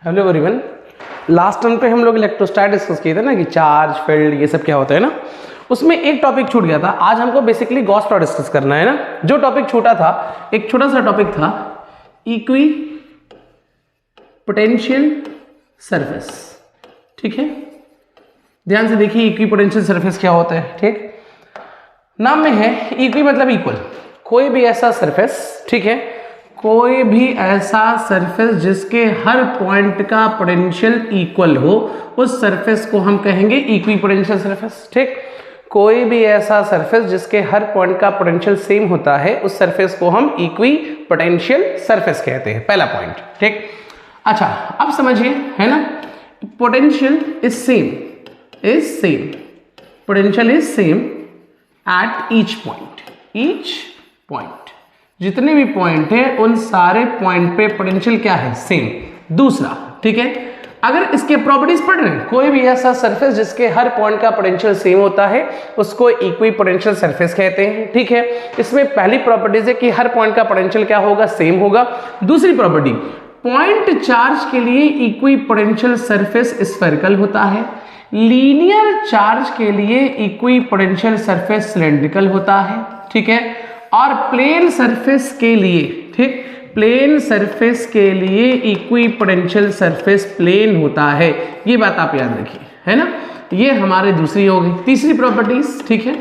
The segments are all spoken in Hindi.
Hello everyone. लास्ट टर्म पे हम लोग इलेक्ट्रोस्टैट डिस्कस किए थे ना कि चार्ज फील्ड ये सब क्या होता है ना, उसमें एक टॉपिक छूट गया था। आज हमको बेसिकली गॉस लॉ डिस्कस करना है ना। जो टॉपिक छूटा था, एक छोटा सा टॉपिक था इक्वी पोटेंशियल सरफेस। ठीक है, ध्यान से देखिए इक्वी पोटेंशियल सरफेस क्या होता है। ठीक, नाम में है इक्वी मतलब इक्वल। कोई भी ऐसा सरफेस, ठीक है, कोई भी ऐसा सरफेस जिसके हर पॉइंट का पोटेंशियल इक्वल हो, उस सरफेस को हम कहेंगे इक्वी पोटेंशियल सरफेस। ठीक, कोई भी ऐसा सरफेस जिसके हर पॉइंट का पोटेंशियल सेम होता है, उस सरफेस को हम इक्वी पोटेंशियल सरफेस कहते हैं। पहला पॉइंट। ठीक, अच्छा अब समझिए, है ना, potential is same, potential is same at each point. जितने भी पॉइंट है उन सारे पॉइंट पे पोटेंशियल क्या है, सेम। दूसरा, ठीक है, अगर इसके प्रॉपर्टीज पढ़ रहे हैं, कोई भी ऐसा सरफेस जिसके हर पॉइंट का पोटेंशियल सेम होता है उसको इक्वी पोटेंशियल सरफेस कहते हैं। ठीक है, इसमें पहली प्रॉपर्टीज है कि हर पॉइंट का पोटेंशियल क्या होगा, सेम होगा। दूसरी प्रॉपर्टी, पॉइंट चार्ज के लिए इक्वी पोटेंशियल सरफेस स्फेरिकल होता है, लीनियर चार्ज के लिए इक्वी पोटेंशियल सरफेस सिलेंड्रिकल होता है। ठीक है, और प्लेन सरफेस के लिए, ठीक, प्लेन सरफेस के लिए इक्वी पोटेंशियल सरफेस प्लेन होता है। ये बात आप याद रखिए, है ना। ये हमारे दूसरी हो गई। तीसरी प्रॉपर्टीज, ठीक है,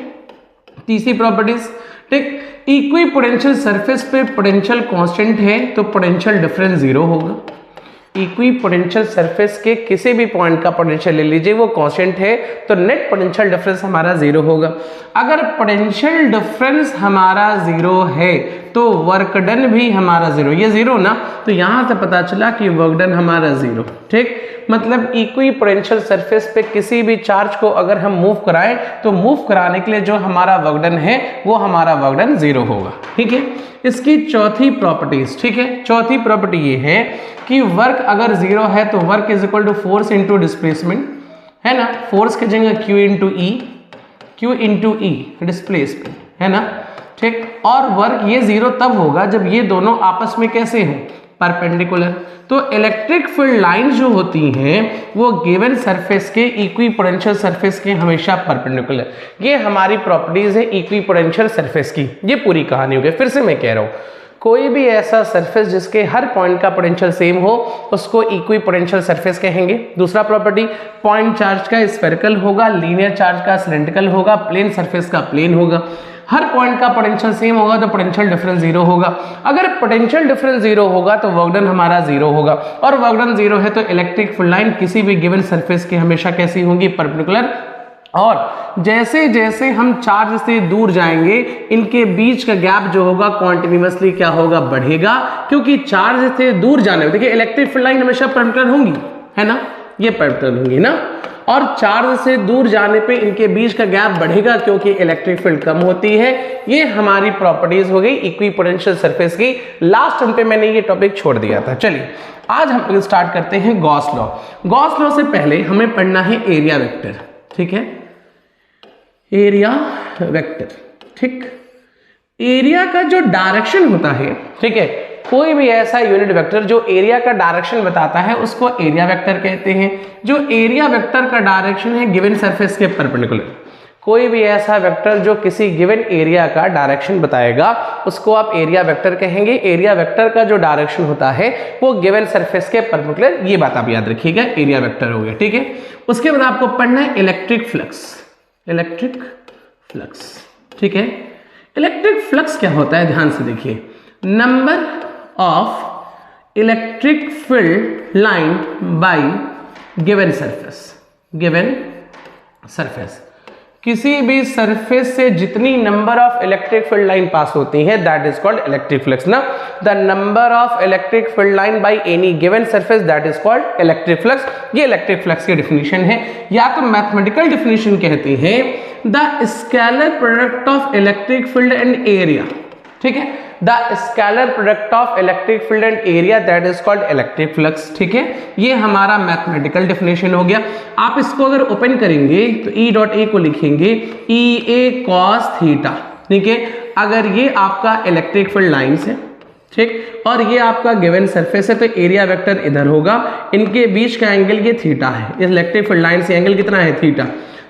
तीसरी प्रॉपर्टीज, ठीक, इक्वी पोटेंशियल सरफेस पे पोटेंशियल कांस्टेंट है तो पोटेंशियल डिफरेंस जीरो होगा। इक्वी पोटेंशियल सरफेस के किसी भी पॉइंट का पोटेंशियल ले लीजिए, वो कांस्टेंट है तो नेट पोटेंशियल डिफरेंस हमारा जीरो होगा। अगर पोटेंशियल डिफरेंस हमारा जीरो है तो वर्क डन भी हमारा जीरो। ये जीरो ना, तो यहां से पता चला कि वर्क डन हमारा जीरो। ठीक, मतलब इक्वी पोटेंशियल सरफेस पे किसी भी चार्ज को अगर हम मूव कराएं तो मूव कराने के लिए जो हमारा वर्क डन है वो हमारा वर्क डन जीरो होगा। ठीक है, इसकी चौथी प्रॉपर्टीज, ठीक है, चौथी प्रॉपर्टी ये है कि वर्क अगर जीरो है तो work is equal to force into displacement, है ना। फोर्स की जगह क्यू इंटू ई डिस्प्लेसमेंट, है ना। ठीक, और वर्क ये जीरो तब होगा जब ये दोनों आपस में कैसे हो, परपेंडिकुलर। तो इलेक्ट्रिक फील्ड लाइन जो होती हैं वो गिवन सरफेस के इक्वी पोटेंशियल सरफेस के हमेशा परपेंडिकुलर। ये हमारी प्रॉपर्टीज है इक्वी पोटेंशियल सरफेस की। ये पूरी कहानी हो गई। फिर से मैं कह रहा हूं, कोई भी ऐसा सरफेस जिसके हर पॉइंट का पोटेंशियल सेम हो उसको इक्वी पोटेंशियल सरफेस कहेंगे। दूसरा प्रॉपर्टी, पॉइंट चार्ज का स्फेरिकल होगा, लीनियर चार्ज का सिलेंड्रिकल होगा, प्लेन सरफेस का प्लेन होगा। हर पॉइंट का पोटेंशियल सेम होगा तो पोटेंशियल डिफरेंस जीरो होगा। अगर पोटेंशियल डिफरेंस जीरो होगा तो वर्क डन हमारा जीरो होगा, और वर्क डन जीरो है तो इलेक्ट्रिक फील्ड लाइन किसी भी गिवन सरफेस की हमेशा कैसी होगी, परपेंडिकुलर। और जैसे जैसे हम चार्ज से दूर जाएंगे इनके बीच का गैप जो होगा कॉन्टिन्यूसली क्या होगा, बढ़ेगा, क्योंकि चार्ज से दूर जाने, देखिए इलेक्ट्रिक फील्ड लाइन हमेशा परपेंडिकुलर होंगी, है ना, ये परपेंडिकुलर होंगी ना, और चार्ज से दूर जाने पे इनके बीच का गैप बढ़ेगा क्योंकि इलेक्ट्रिक फील्ड कम होती है। ये हमारी प्रॉपर्टीज हो गई इक्वी पोटेंशियल सरफेस की। लास्ट टाइम पे मैंने ये टॉपिक छोड़ दिया था। चलिए आज हम स्टार्ट करते हैं गॉस लॉ। गॉस लॉ से पहले हमें पढ़ना है एरिया वेक्टर। ठीक है, एरिया वेक्टर। ठीक, एरिया का जो डायरेक्शन होता है, ठीक है, कोई भी ऐसा यूनिट वेक्टर जो एरिया का डायरेक्शन बताता है उसको एरिया वेक्टर कहते हैं। जो एरिया वेक्टर का डायरेक्शन है गिवन सरफेस के परपेंडिकुलर, कोई भी ऐसा वेक्टर जो किसी गिवन एरिया का डायरेक्शन बताएगा उसको आप एरिया वेक्टर कहेंगे। एरिया वेक्टर का जो डायरेक्शन होता है वो गिवन सरफेस के परपेंडिकुलर। ये बात आप याद रखिएगा, एरिया वेक्टर हो गया। ठीक है, उसके बाद आपको पढ़ना है इलेक्ट्रिक फ्लक्स। इलेक्ट्रिक फ्लक्स, ठीक है, इलेक्ट्रिक फ्लक्स क्या होता है, ध्यान से देखिए। Number of electric field line by given surface, किसी भी सरफेस से जितनी number of electric field line पास होती है that is called electric flux ना। The number of electric field line by any given surface that is called electric flux. ये इलेक्ट्रिक फ्लक्स की डेफिनेशन है, या तो मैथमेटिकल डेफिनेशन कहते हैं the scalar product of electric field and area. ठीक है, the scalar product of electric field and area that is called electric flux. ठीक है, ये हमारा मैथमेटिकल डेफिनेशन हो गया। आप इसको अगर ओपन करेंगे तो ई डॉट ए को लिखेंगे ई ए कॉस थीटा। ठीक है, अगर ये आपका इलेक्ट्रिक फील्ड लाइंस है, ठीक, और ये आपका गिवन सरफेस है, तो एरिया वेक्टर इधर होगा, इनके बीच का एंगल ये थीटा है, इलेक्ट्रिक फील्ड लाइन से एंगल कितना है, थीटा।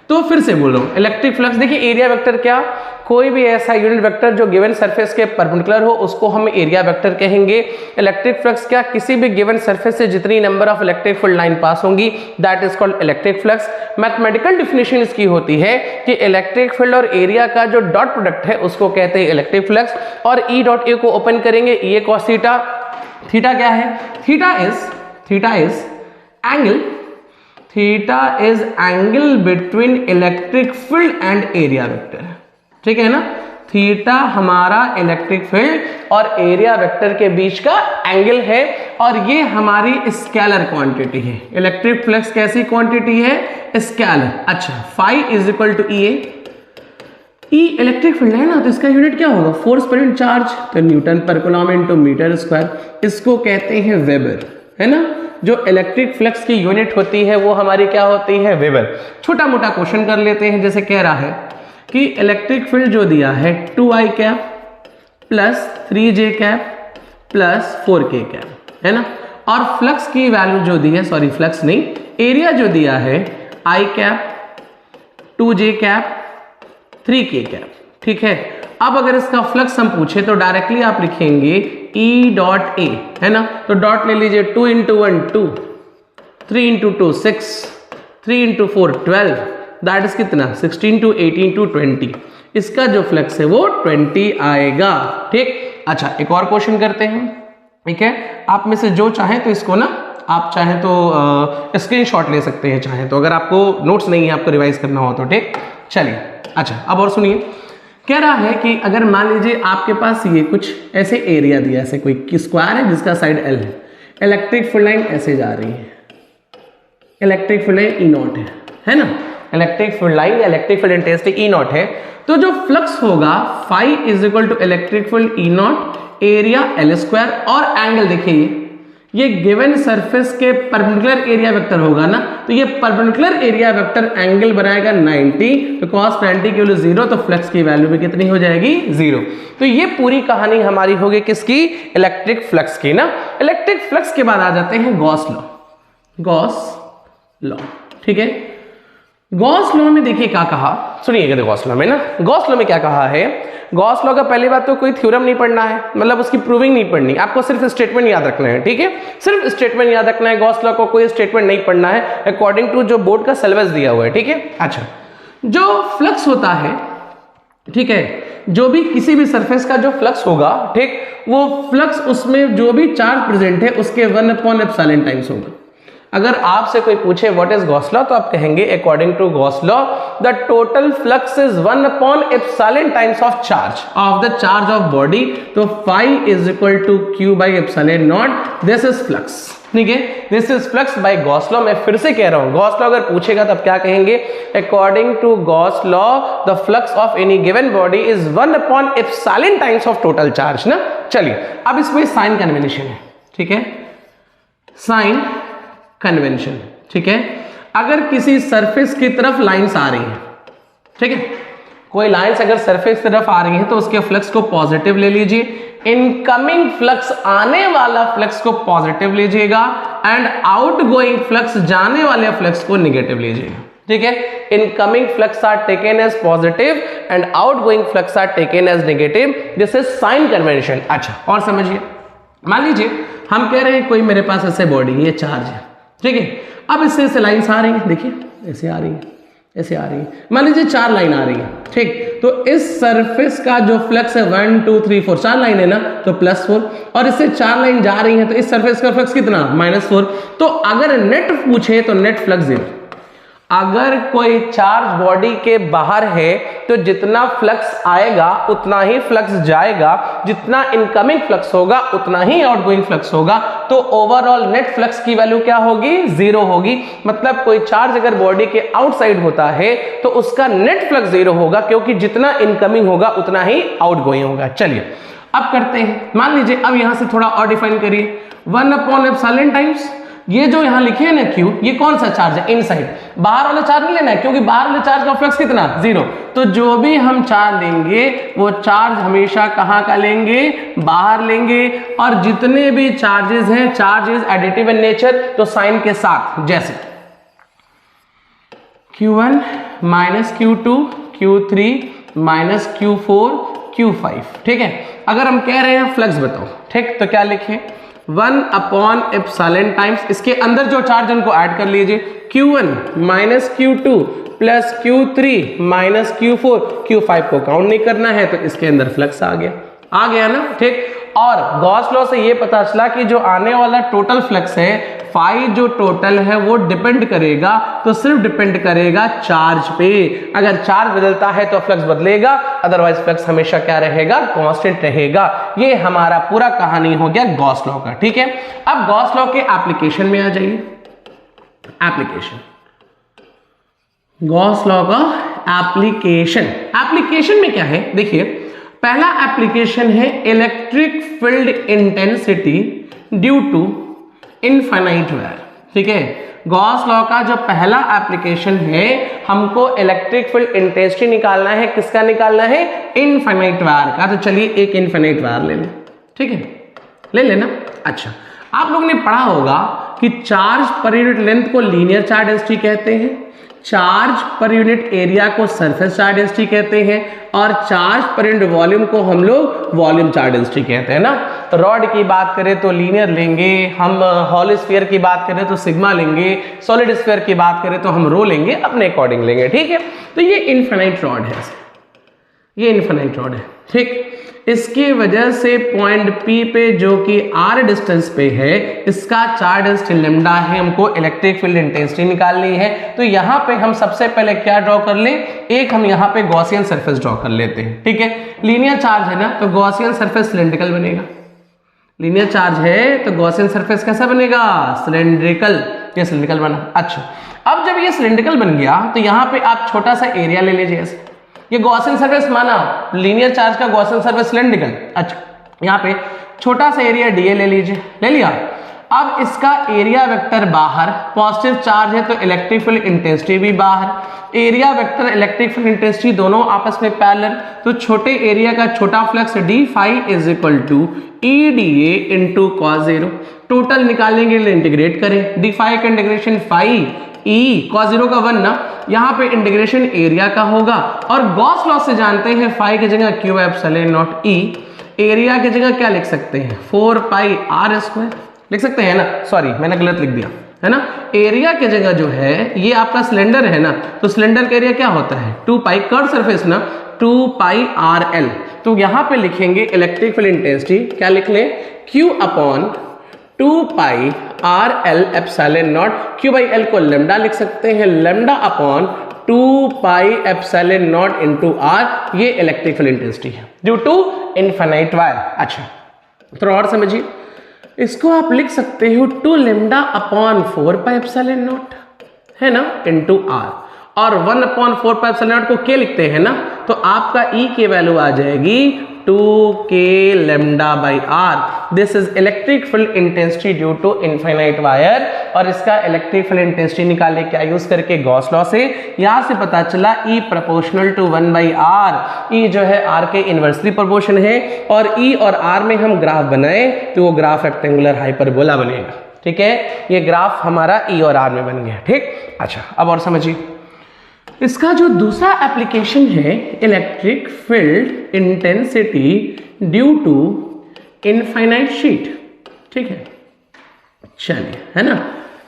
तो फिर से बोल रहा हूं, इलेक्ट्रिक फ्लक्स, देखिए एरिया वेक्टर क्या, कोई भी ऐसा यूनिट वेक्टर जो गिवन सरफेस के परपेंडिकुलर हो उसको हम एरिया वेक्टर कहेंगे। इलेक्ट्रिक फ्लक्स क्या, किसी भी गिवन सरफेस से जितनी number of electric field line पास होंगी, that is called electric flux. Mathematical definition इसकी होती है कि इलेक्ट्रिक फील्ड और एरिया का जो डॉट प्रोडक्ट है उसको कहते हैं इलेक्ट्रिक फ्लक्स। और ई डॉट ए को ओपन करेंगे, ये कॉस थीटा, थीटा क्या है, theta is angle, theta is angle between electric field and area vector, ठीक है ना। थीटा हमारा इलेक्ट्रिक फील्ड और एरिया वेक्टर के बीच का एंगल है, और ये हमारी स्केलर क्वांटिटी है। इलेक्ट्रिक फ्लक्स कैसी क्वांटिटी है, स्केलर। अच्छा, phi is equal to E, E electric field है ना, तो इसका यूनिट क्या होगा, फोर्स पर चार्ज, तो न्यूटन पर कूलम इनटू मीटर स्क्वायर। इसको कहते हैं वेबर, है ना। जो इलेक्ट्रिक फ्लक्स की यूनिट होती है वो हमारी क्या होती है, वेबर। छोटा मोटा क्वेश्चन कर लेते हैं, जैसे कह रहा है कि इलेक्ट्रिक फील्ड जो दिया है 2i cap plus 3j cap plus 4k cap, है ना, और फ्लक्स की वैल्यू जो दी है, सॉरी फ्लक्स नहीं, एरिया जो दिया है i cap 2j cap 3k cap, ठीक है। अब अगर इसका फ्लक्स हम पूछे तो डायरेक्टली आप लिखेंगे ई डॉट ए, है ना, तो डॉट ले लीजिए, 2 into 1 2, 3 into 2 6, 3 into 4 12, that is कितना 16 टू 18 टू 20। इसका जो फ्लक्स है वो 20 आएगा, ठीक। अच्छा, एक और क्वेश्चन करते हैं, ठीक है। आप में से जो चाहे तो इसको ना, आप चाहें तो स्क्रीनशॉट ले सकते हैं, चाहें तो, अगर आपको नोट्स नहीं है, आपको रिवाइज करना हो तो, ठीक। चलिए, अच्छा अब और सुनिए, कह रहा है कि अगर मान लीजिए आपके पास ये कुछ ऐसे एरिया दिया, ऐसे कोई स्क्वायर है जिसका साइड एल है, इलेक्ट्रिक फील्ड लाइन ऐसे जा रही है, electric field line E naught है ना, इलेक्ट्रिक फील्ड लाइन या electric field intensity E naught है, तो जो फ्लक्स होगा phi is equal to electric field E naught area L square, और एंगल देखिए ये गिवन सरफेस के परपेंडिकुलर एरिया वेक्टर होगा ना, तो ये परपेंडिकुलर एरिया वेक्टर एंगल बनाएगा 90, तो cos 90 की वैल्यू 0, तो फ्लक्स की वैल्यू भी कितनी हो जाएगी, 0। तो ये पूरी कहानी हमारी होगी किसकी, इलेक्ट्रिक फ्लक्स की ना। इलेक्ट्रिक फ्लक्स के बाद आ जाते हैं गॉस लॉ, गॉस लॉ, ठीक है। गॉस लॉ में देखिए क्या कहा, सुनिएगा, गॉस लॉ में ना, गॉस लॉ में क्या कहा है, गॉस लॉ का पहली बात तो कोई थ्योरम नहीं पढ़ना है, मतलब उसकी प्रूविंग नहीं पढ़नी, आपको सिर्फ स्टेटमेंट याद रखना है, ठीक है, सिर्फ स्टेटमेंट याद रखना है। गॉस लॉ को कोई स्टेटमेंट नहीं पढ़ना है, अकॉर्डिंग टू जो बोर्ड का सिलेबस दिया हुआ है, ठीक है। अच्छा, जो फ्लक्स होता है, ठीक है, जो भी किसी भी सरफेस का जो फ्लक्स होगा, ठीक, वो फ्लक्स उसमें जो भी चार्ज प्रेजेंट है उसके 1/ε टाइम्स होगा। अगर आपसे कोई पूछे व्हाट इज गॉस लॉ, तो आप कहेंगे according to Gauss law the total flux is 1/ε times of charge of the charge of body, तो phi is equal to q/ε0, this is flux, ठीक है, this is flux by Gauss law. मैं फिर से कह रहा हूं, गॉस लॉ अगर पूछेगा तब क्या कहेंगे, according to Gauss law the flux of any given body is 1/ε times of total charge ना। चलिए, अब इसमें साइन कन्वेंशन है, ठीक है, साइन कन्वेंशन, ठीक है। अगर किसी सरफेस की तरफ लाइंस आ रही हैं, ठीक है, कोई लाइंस अगर सरफेस की तरफ आ रही हैं तो उसके फ्लक्स को पॉजिटिव ले लीजिए, इनकमिंग फ्लक्स, आने वाला फ्लक्स को पॉजिटिव लीजिएगा, एंड आउटगोइंग फ्लक्स, जाने वाले फ्लक्स को नेगेटिव लीजिएगा, ठीक है। Incoming flux are taken as positive and outgoing flux are taken as negative, this is sign convention. अच्छा, और समझिए, मान लीजिए हम कह रहे हैं कोई मेरे पास ऐसे बॉडी, ये चार्ज है, ठीक है, अब इससे ऐसे लाइन्स आ रही हैं, देखिए ऐसे आ रही हैं, ऐसे आ रही है, मान लीजिए 4 लाइन आ रही है, ठीक, तो इस सरफेस का जो फ्लक्स है 1 2 3 4, 4 लाइन है ना, तो +4, और इससे 4 लाइन जा रही है, तो इस सरफेस का फ्लक्स कितना, -4। तो अगर नेट पूछे तो नेट फ्लक्स 0। अगर कोई चार्ज बॉडी के बाहर है तो जितना फ्लक्स आएगा उतना ही फ्लक्स जाएगा, जितना इनकमिंग फ्लक्स होगा उतना ही आउटगोइंग फ्लक्स होगा, तो ओवरऑल नेट फ्लक्स की वैल्यू क्या होगी, 0 होगी। मतलब कोई चार्ज अगर बॉडी के आउटसाइड होता है तो उसका नेट फ्लक्स 0 होगा, क्योंकि जितना इनकमिंग होगा उतना ही आउटगोइंग होगा। चलिए अब करते हैं, मान लीजिए अब यहां से थोड़ा और डिफाइन करिए, 1/ε टाइम्स ये जो यहाँ लिखे हैं ना Q, ये कौन सा चार्ज है? इनसाइड। बाहर वाला चार्ज नहीं लेना है, क्योंकि बाहर वाले चार्ज का फ्लक्स कितना? 0। तो जो भी हम चार्ज लेंगे वो चार्ज हमेशा कहाँ का लेंगे? बाहर लेंगे। और जितने भी चार्जेस हैं, charge is additive in nature, तो साइन के साथ, जैसे Q1 minus Q2 Q3 minus Q4 Q5, ठीक है। अगर हम कह रहे हैं फ्लक्स बताओ, ठीक, तो क्या लिखें? 1 अपॉन एप्सिलॉन टाइम्स इसके अंदर जो चार्ज उनको ऐड कर लीजिए, Q1 minus Q2 plus Q3 minus Q4, Q5 को काउंट नहीं करना है, तो इसके अंदर फ्लक्स आ गया ना, ठीक। और गॉस लॉ से ये पता चला कि जो आने वाला टोटल फ्लक्स है, फाई जो टोटल है वो डिपेंड करेगा, तो सिर्फ डिपेंड करेगा चार्ज पे। अगर चार्ज बदलता है तो फ्लक्स बदलेगा, अदरवाइज फ्लक्स हमेशा क्या रहेगा? कांस्टेंट रहेगा। ये हमारा पूरा कहानी हो गया गॉस लॉ का, ठीक है। अब गॉस लॉ के एप्लीकेशन में आ जाइए। एप्लीकेशन, गॉस लॉ का एप्लीकेशन में क्या है? देखिए, पहला एप्लीकेशन है electric field intensity due to infinite wire, ठीक है। गॉस लॉ का जो पहला एप्लीकेशन है, हमको इलेक्ट्रिक फील्ड इंटेंसिटी निकालना है। किसका निकालना है? इनफाइनाइट वायर का। तो चलिए एक इनफाइनाइट वायर ले लें, ठीक है, ले लेना। अच्छा, आप लोगों ने पढ़ा होगा कि चार्ज पर यूनिट लेंथ को लीनियर चार्ज डेंसिटी कहते हैं, चार्ज पर यूनिट एरिया को सरफेस चार्ज डेंसिटी कहते हैं, और चार्ज पर यूनिट वॉल्यूम को हम लोग वॉल्यूम चार्ज डेंसिटी कहते हैं ना। रॉड की बात करें तो लीनियर लेंगे हम, हॉल स्फीयर की बात करें तो सिग्मा लेंगे, सॉलिड स्फीयर की बात करें तो हम रो लेंगे, अपने अकॉर्डिंग लेंगे, ठीक है। तो ये इनफाइनाइट रॉड है, ये इनफाइनाइट रॉड है, ठीक। इसकी वजह से पॉइंट P पे जो कि R डिस्टेंस पे है, इसका चार्ज डेंसिटी लैम्डा है। हमको इलेक्ट्रिक फील्ड इंटेंसिटी निकालनी है। तो यहाँ पे हम सबसे पहले क्या ड्रॉ कर लें? एक हम यहाँ पे गॉसियन सरफेस ड्रॉ कर लेते हैं, ठीक है। लीनियर चार्ज है ना, तो गॉसियन सरफेस सिलेंड्रिकल बनेगा। लीनियर चार्ज है तो गॉसियन सरफेस कैसा बनेगा? सिलेंड्रिकल। ये सिलेंड्रिकल बना। अच्छा, अब जब ये सिलेंड्रिकल बन गया तो यहाँ पे आप छोटा सा एरिया ले लीजिए ऐसे। ये गॉसियन सरफेस माना, लीनियर चार्ज का गॉसियन सरफेस सिलेंड्रिकल। अच्छा, यहाँ पे छोटा सा एरिया डीए ले लीजिए, ले लिया। अब इसका एरिया वेक्टर बाहर, पॉजिटिव चार्ज है तो इलेक्ट्रिक फील्ड इंटेंसिटी भी बाहर, area vector electric field intensity दोनों आपस में पैरेलल, तो छोटे एरिया का छोटा flux d phi is equal to E d A into cos 0। Total निकालने के लिए इंटीग्रेट करें, डी फाई का इंटीग्रेशन फाई ई कॉस 0 का 1 ना, यहाँ पे इंटीग्रेशन एरिया का होगा। और गॉस लॉ से जानते हैं फाई की जगह Q epsilon not E, area की जगह क्या लिख सकते हैं? 4 पाई आर स्क्वायर लिख सकते हैं ना। सॉरी, मैंने गलत लिख दिया है ना। एरिया की जगह जो है, ये आपका सिलेंडर है ना, तो सिलेंडर का एरिया क्या होता है? 2 पाई, कर्व सरफेस ना, 2 पाई आर एल। तो यहाँ पे लिखेंगे इलेक्ट्रिक फील्ड इंटेंसिटी, क्या लिख लें? Q upon 2 pi R L epsilon naught, Q by L को लेमडा लिख सकते हैं, lambda upon 2 pi epsilon naught into R. ये इलेक्ट्रिक फील्ड इंटेंसिटी है ड्यू टू इनफाइनाइट वायर। अच्छा, थोड़ा और समझिए, इसको आप लिख सकते हो 2 लेमडा अपॉन 4 पाई एप्सिलॉन नॉट, है ना, इंटू आर। और 1 अपॉन 4 पाई एप्सिलॉन नॉट को के लिखते हैं ना, तो आपका ई की वैल्यू आ जाएगी 2k lambda by R. This is electric field intensity due to infinite wire. और इसका इलेक्ट्रिक फील्ड इंटेंसिटी निकाले क्या यूज करके? गॉस लॉ से। यहां से पता चला E proportional to 1 by R. E जो है R के इनवर्सली प्रोपोर्शन है, और E और R में हम ग्राफ बनाए तो वो ग्राफ रेक्टेंगुलर हाइपरबोला बनेगा, ठीक है। ये ग्राफ हमारा E और R में बन गया, ठीक। अच्छा, अब और समझिए, इसका जो दूसरा एप्लीकेशन है electric field intensity due to infinite sheet, ठीक है। चलिए, है ना।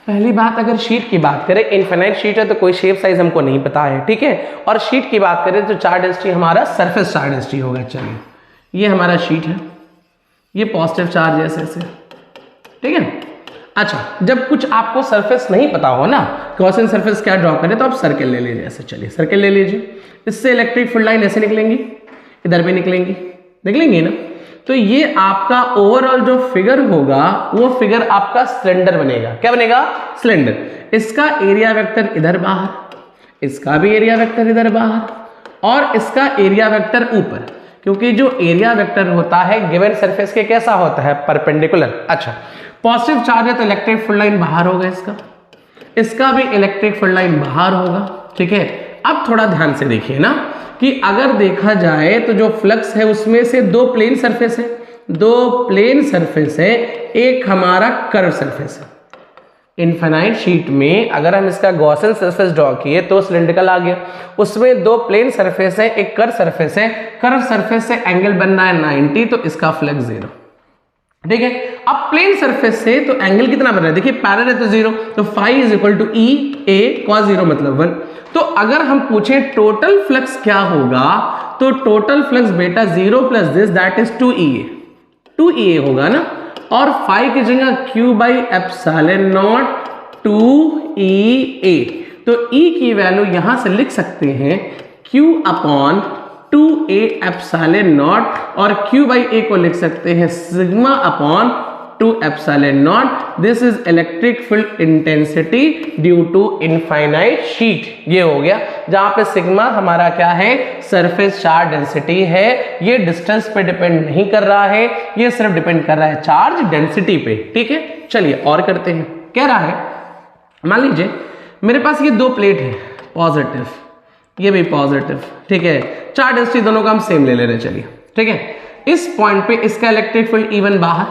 पहली बात, अगर शीट की बात करें, इनफाइनाइट शीट है तो कोई शेप साइज हमको नहीं पता है, ठीक है। और शीट की बात करें तो चार्ज डेंसिटी हमारा सरफेस चार्ज डेंसिटी होगा। चलिए, ये हमारा शीट है, ये पॉजिटिव चार्ज है ऐसे, ठीक है। अच्छा, जब कुछ आपको सरफेस नहीं पता हो ना, गॉसियन सरफेस क्या ड्रॉ करें, तो आप सर्कल ले लीजिए ऐसे। चलिए, सर्कल ले लीजिए। इससे इलेक्ट्रिक फील्ड लाइन ऐसे निकलेंगी, इधर भी निकलेंगी ना। तो ये आपका ओवरऑल जो फिगर होगा, वो फिगर आपका सिलेंडर बनेगा। क्या बनेगा? सिलेंडर। इसका एरिया वेक्टर इधर बाहर, इसका भी एरिया वेक्टर इधर बाहर, और इसका एरिया वेक्टर ऊपर, क्योंकि जो एरिया वेक्टर होता है गिवन सरफेस के कैसा होता है? परपेंडिकुलर। अच्छा, पॉजिटिव चार्ज है तो इलेक्ट्रिक फील्ड लाइन बाहर होगा, इसका भी इलेक्ट्रिक फील्ड लाइन बाहर होगा। ठीक है, अब थोड़ा ध्यान से देखिए ना कि अगर देखा जाए तो जो फ्लक्स है उसमें से दो प्लेन सरफेस है, एक हमारा कर्व सरफेस है। इनफाइनाइट शीट में अगर हम इसका गॉसियन सरफेस ड्रॉ किए तो सिलिंड्रिकल आ गया, उसमें दो प्लेन सरफेस है, एक कर्व सरफेस है, कर्व सरफेस से एंगल बनना है 90, तो इसका फ्लक्स 0। ठीक है, अब प्लेन सरफेस से तो एंगल कितना बन रहा है, देखिए पैरेलल है तो 0, तो phi is equal to E A cos 0 मतलब 1। तो अगर हम पूछे टोटल फ्लक्स क्या होगा, तो टोटल फ्लक्स बेटा 0 plus this that is 2EA होगा ना, और फाई की जगह Q by epsilon not 2EA। तो E की वैल्यू यहां से लिख सकते हैं Q upon 2A epsilon naught, और Q बाई A को लिख सकते हैं sigma upon 2 epsilon naught. This is electric field intensity due to infinite sheet. ये हो गया, जहां पे सिग्मा हमारा क्या है, सरफेस चार्ज डेंसिटी है। ये डिस्टेंस पे डिपेंड नहीं कर रहा है, ये सिर्फ डिपेंड कर रहा है चार्ज डेंसिटी पे। ठीक है, चलिए और करते हैं। कह रहा है मान लीजिए मेरे पास ये दो प्लेट है, पॉजिटिव, ये भी पॉजिटिव। ठीक है, चार्ज डेंसिटी दोनों का हम सेम ले ले रहे हैं। चलिए ठीक है, इस पॉइंट पे इसका इलेक्ट्रिक फील्ड इवन बाहर,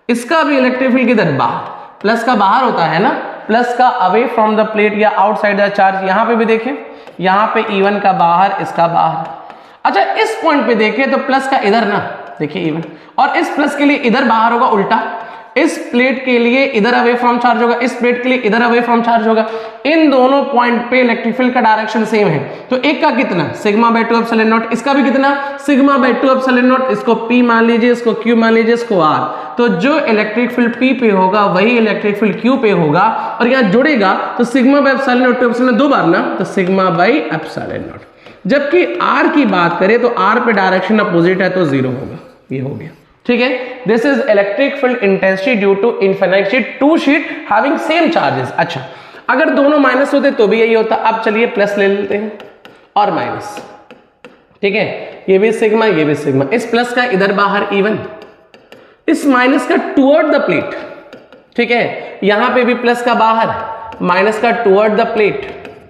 इसका भी इलेक्ट्रिक फील्ड किधर बाहर, प्लस का बाहर होता है ना, प्लस का अवे फ्रॉम द प्लेट या आउटसाइड द चार्ज। यहां पे भी देखें, यहां पे इवन का बाहर, इसका बाहर। अच्छा, इस पॉइंट पे देखें तो प्लस का इधर ना, देखिए इवन, और इस प्लस के लिए इधर बाहर होगा उल्टा, इस प्लेट के लिए इधर अवे फ्रॉम चार्ज होगा, इस प्लेट के लिए इधर अवे फ्रॉम चार्ज होगा। इन दोनों पॉइंट पे इलेक्ट्रिक फील्ड का डायरेक्शन सेम है, तो एक का कितना सिग्मा बाय 2 एप्सिलॉन नॉट, इसका भी कितना सिग्मा बाय 2 एप्सिलॉन नॉट। इसको P मान लीजिए, इसको Q मान लीजिए, इसको R। तो जो इलेक्ट्रिक फील्ड P पे होगा वही इलेक्ट्रिक फील्ड Q पे होगा, और यहां जुड़ेगा तो sigma by epsilon not 2 epsilon दो बार ना, तो सिग्मा बाय एप्सिलॉन नॉट। जबकि R की बात करें तो R पे डायरेक्शन अपोजिट है तो 0 होगा। ये हो गया। ठीक है, this is electric field intensity due to infinite sheet, two sheet having same charges. अच्छा, अगर दोनों माइनस होते तो भी यही होता। अब चलिए प्लस ले लेते हैं और माइनस। ठीक है, ये भी सिग्मा, ये भी सिग्मा, इस प्लस का इधर बाहर इवन, इस माइनस का टुवर्ड द प्लेट। ठीक है, यहां पे भी प्लस का बाहर, माइनस का टुवर्ड द प्लेट।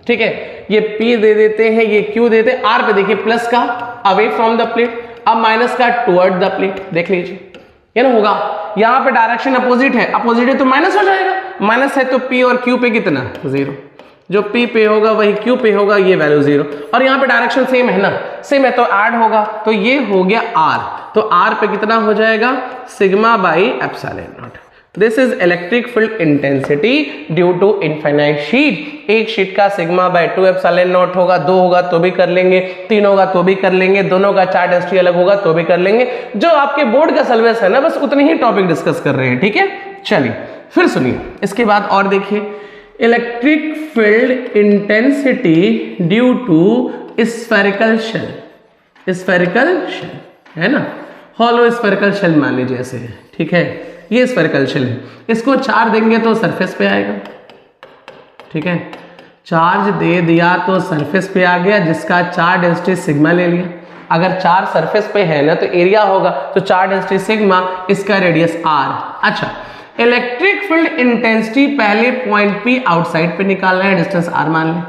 ठीक है, ये P दे देते हैं, ये Q देते हैं, R पे देखिए प्लस का अवे फ्रॉम द प्लेट, अब माइनस का टुवर्ड द प्लेट। देख लीजिए ये ना होगा, यहां पे डायरेक्शन अपोजिट है तो माइनस हो जाएगा, माइनस है तो P और Q पे कितना 0, जो P पे होगा वही Q पे होगा, ये वैल्यू 0, और यहां पे डायरेक्शन सेम है ना, सेम है तो ऐड होगा, तो ये हो गया R। तो R पे कितना हो जाएगा sigma by epsilon naught. This is electric field intensity due to infinite sheet. एक शीट का सिग्मा बाय 2 एप्सिलॉन नॉट होगा, 2 होगा तो भी कर लेंगे, 3 होगा तो भी कर लेंगे, दोनों का चार्ज डेंसिटी अलग होगा तो भी कर लेंगे। जो आपके बोर्ड का सिलेबस है ना, बस उतने ही टॉपिक डिस्कस कर रहे हैं। ठीक है, चलिए फिर सुनिए इसके बाद और देखिए, electric field intensity due to spherical shell. Spherical shell है ना, हॉलो स्फेरिकल शेल मान लीजिए ऐसे है। ठीक है, ये स्फेरिकल शेल है, इसको चार्ज देंगे तो सरफेस पे आएगा। ठीक है, चार्ज दे दिया तो सरफेस पे आ गया, जिसका चार्ज डेंसिटी सिग्मा ले लिया। अगर चार्ज सरफेस पे है ना तो एरिया होगा, तो चार्ज डेंसिटी सिग्मा, इसका रेडियस R। अच्छा, इलेक्ट्रिक फील्ड इंटेंसिटी पहले पॉइंट P आउटसाइड पे निकालना है, डिस्टेंस R मान लें।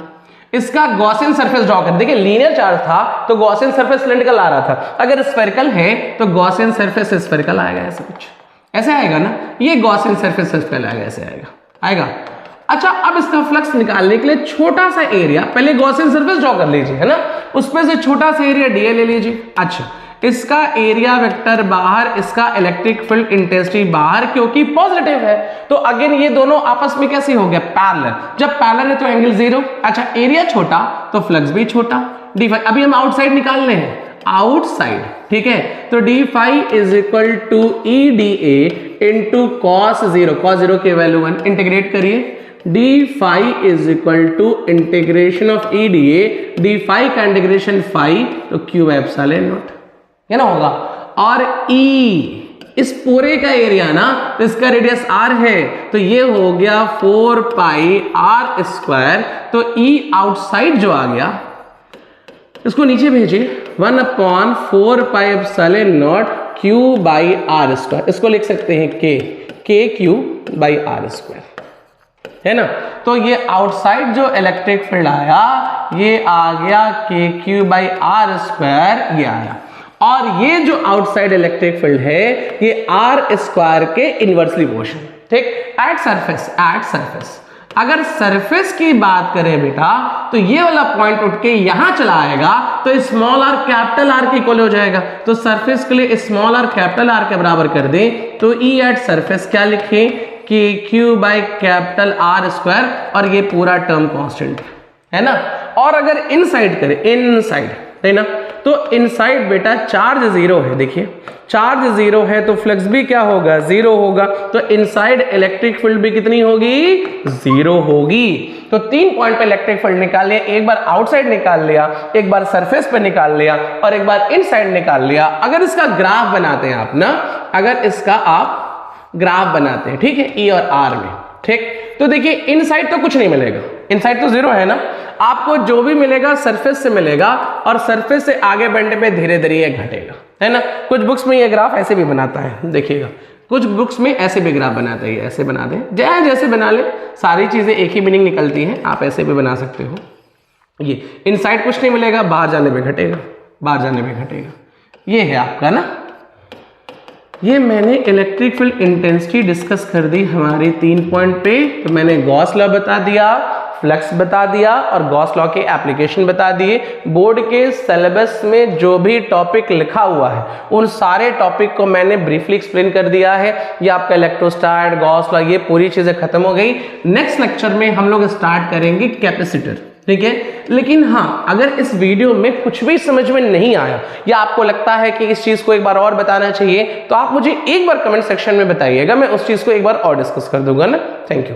इसका गॉसियन सरफेस ड्रॉ कर, देखिए लीनियर चार्ज था तो गॉसियन सरफेस सिलिंड्रिकल आ रहा था, अगर स्फेरिकल है तो गॉसियन सरफेस स्फेरिकल आएगा, ऐसा कुछ ऐसे आएगा ना, ये गॉसियन सरफेस स्फेरिकल आएगा, ऐसे आएगा। अच्छा, अब इसका फ्लक्स निकालने के लिए छोटा सा एरिया, पहले गॉसियन सरफेस ड्रॉ कर लीजिए है ना, उसमें से छोटा सा एरिया dA ले लीजिए। अच्छा, इसका एरिया वेक्टर बाहर, इसका इलेक्ट्रिक फील्ड इंटेंसिटी बाहर, क्योंकि पॉजिटिव है तो अगेन ये दोनों आपस में कैसे हो गया पैरेलल। जब पैरेलल है तो एंगल 0। अच्छा, एरिया छोटा तो फ्लक्स भी छोटा, d फाई। अभी हम आउटसाइड निकाल रहे हैं, आउटसाइड। ठीक है, तो d phi is equal to EdA into cos 0, cos 0 की वैल्यू 1, इंटीग्रेट करिए, d phi is equal to integration of EdA, d phi का इंटीग्रेशन फाई तो Q एप्सिलॉन नॉट, है ना होगा। और E इस पूरे का एरिया ना, तो इसका रेडियस R है, तो ये हो गया 4 पाई R स्क्वायर। तो E आउटसाइड जो आ गया, इसको नीचे भेजिए, 1/4 पाई epsilon naught Q by R square. इसको लिख सकते हैं K, KQ/r², है ना। तो ये आउटसाइड जो इलेक्ट्रिक फील्ड आया ये आ गया KQ/r², ये आया। और ये जो आउटसाइड इलेक्ट्रिक फील्ड है ये r² के इनवर्सली प्रोपोर्शनल, ठीक। एट सरफेस अगर सरफेस की बात करें बेटा तो ये वाला पॉइंट उठ के यहां चला आएगा तो स्मॉल r कैपिटल R के इक्वल हो जाएगा। तो सरफेस के लिए स्मॉल r कैपिटल R के बराबर कर दें तो E एट सरफेस क्या लिखें, KQ/R², और ये पूरा टर्म कांस्टेंट है ना। और अगर इनसाइड करें, इनसाइड है ना, तो इनसाइड बेटा चार्ज जीरो है। देखिए चार्ज जीरो है तो फ्लक्स भी क्या होगा, जीरो होगा। तो इनसाइड इलेक्ट्रिक फील्ड भी कितनी होगी, जीरो होगी। तो 3 पॉइंट पे इलेक्ट्रिक फील्ड निकाल लिया, एक बार आउटसाइड निकाल लिया, एक बार सरफेस पे निकाल लिया और एक बार इनसाइड निकाल लिया। अगर इसका ग्राफ बनाते हैं आप ना, अगर इसका आप ग्राफ बनाते हैं, ठीक है, E और R में, ठीक, तो देखिए इनसाइड तो कुछ नहीं मिलेगा, इनसाइड तो जीरो है ना। आपको जो भी मिलेगा सरफेस से मिलेगा और सरफेस से आगे बढ़ने पे धीरे धीरे ये घटेगा, है ना। कुछ बुक्स में ये ग्राफ ऐसे भी बनाता है, देखिएगा कुछ बुक्स में ऐसे भी ग्राफ बनाता है, ऐसे बना दे, जैसे बना ले, सारी चीजें एक ही मीनिंग निकलती हैं। आप ऐसे भी बना सकते हो। ये इनसाइड कुछ नहीं मिलेगा, बाहर जाने पे घटेगा, बाहर जाने पे घटेगा। ये है आपका ना, ये मैंने इलेक्ट्रिक फील्ड इंटेंसिटी डिस्कस कर दी हमारी 3 पॉइंट पे। तो मैंने गॉस लॉ बता दिया, फ्लक्स बता दिया और गॉस लॉ के एप्लीकेशन बता दिए। बोर्ड के सिलेबस में जो भी टॉपिक लिखा हुआ है उन सारे टॉपिक को मैंने ब्रीफली एक्सप्लेन कर दिया है। ये आपका इलेक्ट्रोस्टैट, गॉस लॉ, ये पूरी चीजें खत्म हो गई। नेक्स्ट लेक्चर में हम लोग स्टार्ट करेंगे कैपेसिटर, ठीक है। लेकिन हाँ, अगर इस वीडियो में कुछ भी समझ में नहीं आया या आपको लगता है कि इस चीज को एक बार और बताना चाहिए तो आप मुझे एक बार कमेंट सेक्शन में बताइएगा, मैं उस चीज को एक बार और डिस्कस कर दूंगा ना। Thank you.